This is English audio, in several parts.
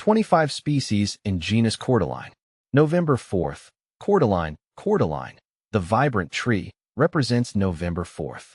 25 species in genus Cordyline. November 4th. Cordyline. Cordyline, the vibrant tree, represents November 4th.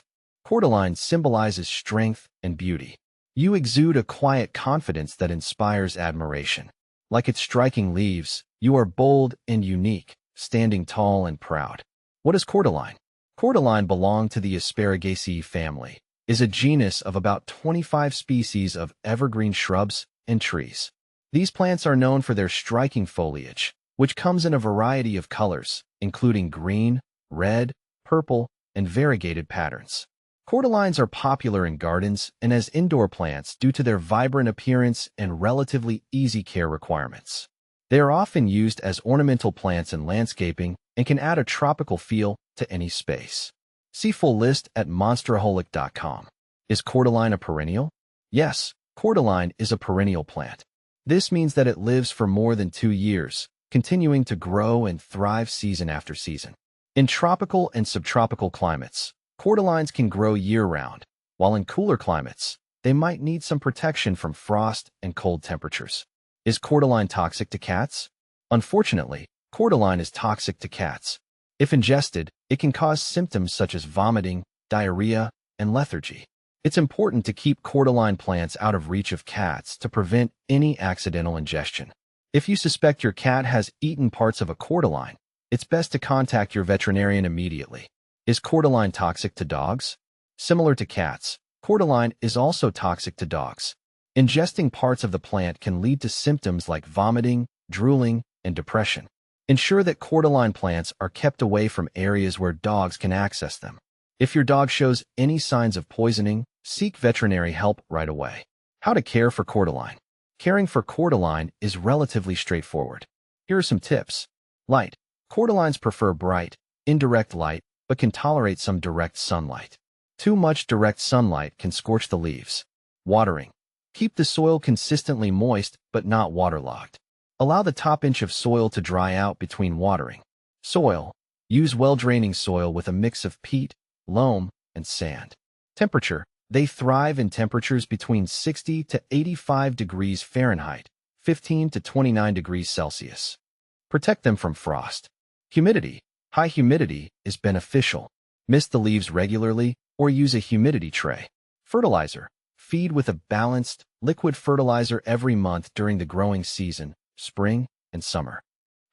Cordyline symbolizes strength and beauty. You exude a quiet confidence that inspires admiration. Like its striking leaves, you are bold and unique, standing tall and proud. What is Cordyline? Cordyline belong to the Asparagaceae family, is a genus of about 25 species of evergreen shrubs and trees. These plants are known for their striking foliage, which comes in a variety of colors, including green, red, purple, and variegated patterns. Cordylines are popular in gardens and as indoor plants due to their vibrant appearance and relatively easy care requirements. They are often used as ornamental plants in landscaping and can add a tropical feel to any space. See full list at monsteraholic.com. Is cordyline a perennial? Yes, cordyline is a perennial plant. This means that it lives for more than 2 years, continuing to grow and thrive season after season. In tropical and subtropical climates, cordylines can grow year-round, while in cooler climates, they might need some protection from frost and cold temperatures. Is cordyline toxic to cats? Unfortunately, cordyline is toxic to cats. If ingested, it can cause symptoms such as vomiting, diarrhea, and lethargy. It's important to keep cordyline plants out of reach of cats to prevent any accidental ingestion. If you suspect your cat has eaten parts of a cordyline, it's best to contact your veterinarian immediately. Is cordyline toxic to dogs? Similar to cats, cordyline is also toxic to dogs. Ingesting parts of the plant can lead to symptoms like vomiting, drooling, and depression. Ensure that cordyline plants are kept away from areas where dogs can access them. If your dog shows any signs of poisoning, seek veterinary help right away. How to care for cordyline. Caring for cordyline is relatively straightforward. Here are some tips. Light. Cordylines prefer bright, indirect light, but can tolerate some direct sunlight. Too much direct sunlight can scorch the leaves. Watering. Keep the soil consistently moist but not waterlogged. Allow the top inch of soil to dry out between watering. Soil. Use well-draining soil with a mix of peat, loam, and sand. Temperature. They thrive in temperatures between 60 to 85 degrees Fahrenheit, 15 to 29 degrees Celsius. Protect them from frost. Humidity. High humidity is beneficial. Mist the leaves regularly or use a humidity tray. Fertilizer. Feed with a balanced, liquid fertilizer every month during the growing season, spring and summer.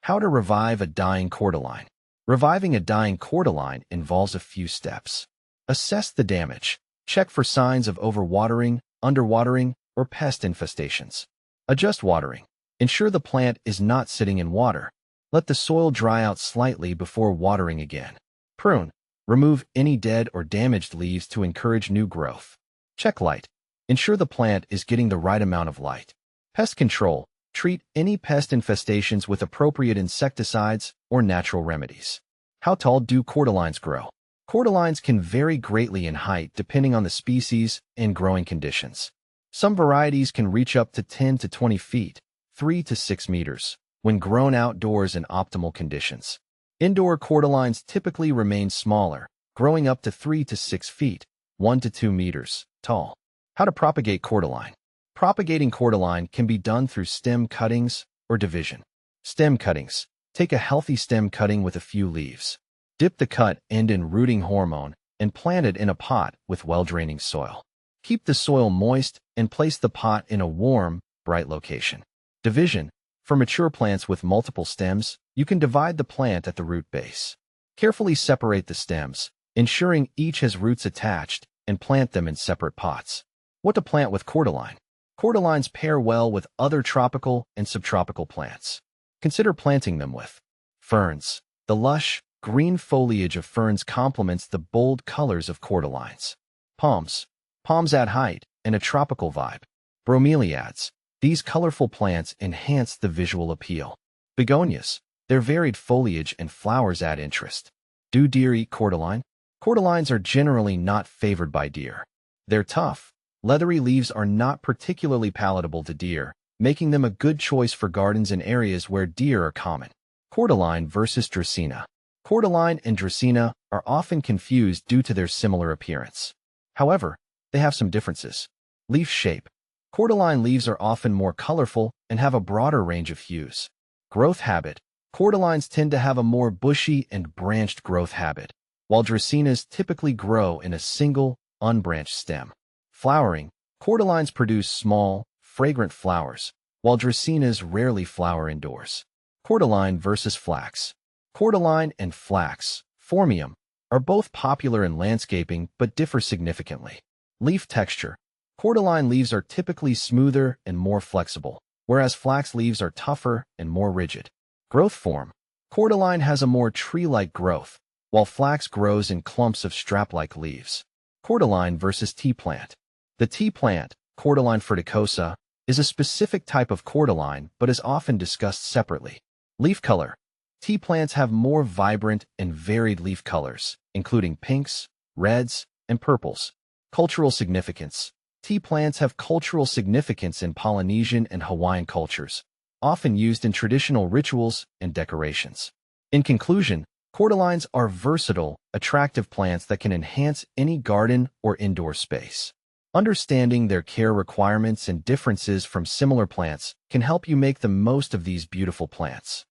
How to revive a dying cordyline. Reviving a dying cordyline involves a few steps. Assess the damage. Check for signs of overwatering, underwatering, or pest infestations. Adjust watering. Ensure the plant is not sitting in water. Let the soil dry out slightly before watering again. Prune. Remove any dead or damaged leaves to encourage new growth. Check light. Ensure the plant is getting the right amount of light. Pest control. Treat any pest infestations with appropriate insecticides or natural remedies. How tall do cordylines grow? Cordylines can vary greatly in height depending on the species and growing conditions. Some varieties can reach up to 10 to 20 feet, 3 to 6 meters, when grown outdoors in optimal conditions. Indoor cordylines typically remain smaller, growing up to 3 to 6 feet, 1 to 2 meters, tall. How to propagate cordyline. Propagating cordyline can be done through stem cuttings or division. Stem cuttings. Take a healthy stem cutting with a few leaves. Dip the cut end in rooting hormone and plant it in a pot with well-draining soil. Keep the soil moist and place the pot in a warm, bright location. Division. For mature plants with multiple stems, you can divide the plant at the root base. Carefully separate the stems, ensuring each has roots attached, and plant them in separate pots. What to plant with cordyline? Cordylines pair well with other tropical and subtropical plants. Consider planting them with ferns. The lush, green foliage of ferns complements the bold colors of cordylines. Palms. Palms add height and a tropical vibe. Bromeliads. These colorful plants enhance the visual appeal. Begonias. Their varied foliage and flowers add interest. Do deer eat cordyline? Cordylines are generally not favored by deer. They're tough. Leathery leaves are not particularly palatable to deer, making them a good choice for gardens in areas where deer are common. Cordyline versus Dracaena. Cordyline and Dracaena are often confused due to their similar appearance. However, they have some differences. Leaf shape. Cordyline leaves are often more colorful and have a broader range of hues. Growth habit. Cordylines tend to have a more bushy and branched growth habit, while Dracaenas typically grow in a single, unbranched stem. Flowering. Cordylines produce small, fragrant flowers, while Dracaenas rarely flower indoors. Cordyline versus flax. Cordyline and flax, Phormium, are both popular in landscaping but differ significantly. Leaf texture. Cordyline leaves are typically smoother and more flexible, whereas flax leaves are tougher and more rigid. Growth form. Cordyline has a more tree-like growth, while flax grows in clumps of strap-like leaves. Cordyline versus tea plant. The tea plant, Cordyline fruticosa, is a specific type of cordyline but is often discussed separately. Leaf color. Tea plants have more vibrant and varied leaf colors, including pinks, reds, and purples. Cultural significance. Tea plants have cultural significance in Polynesian and Hawaiian cultures, often used in traditional rituals and decorations. In conclusion, cordylines are versatile, attractive plants that can enhance any garden or indoor space. Understanding their care requirements and differences from similar plants can help you make the most of these beautiful plants.